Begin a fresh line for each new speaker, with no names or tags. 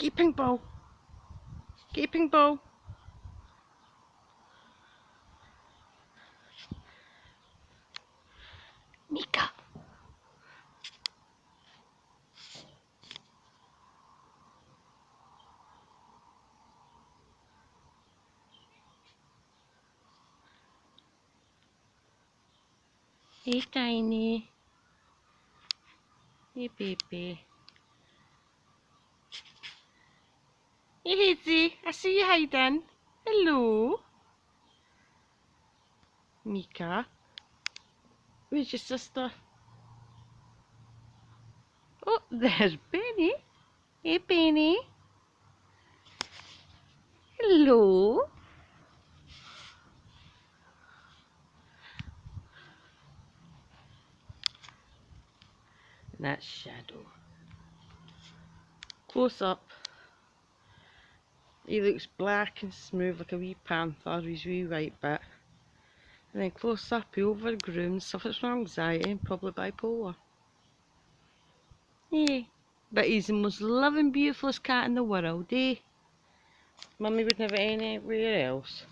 Gaping ball. Gaping ball. Mika. Hey, Tiny. Hey, baby. Hey, Hazy. I see you hiding. Hello. Mika. Where's your sister? Oh, there's Benny. Hey, Benny. Hello. And that's Shadow. Close up. He looks black and smooth like a wee panther with his wee white bit. And then close up, he overgrown, suffers from anxiety and probably bipolar. Yeah. But he's the most loving, beautifulest cat in the world, eh? Mummy wouldn't have it anywhere else.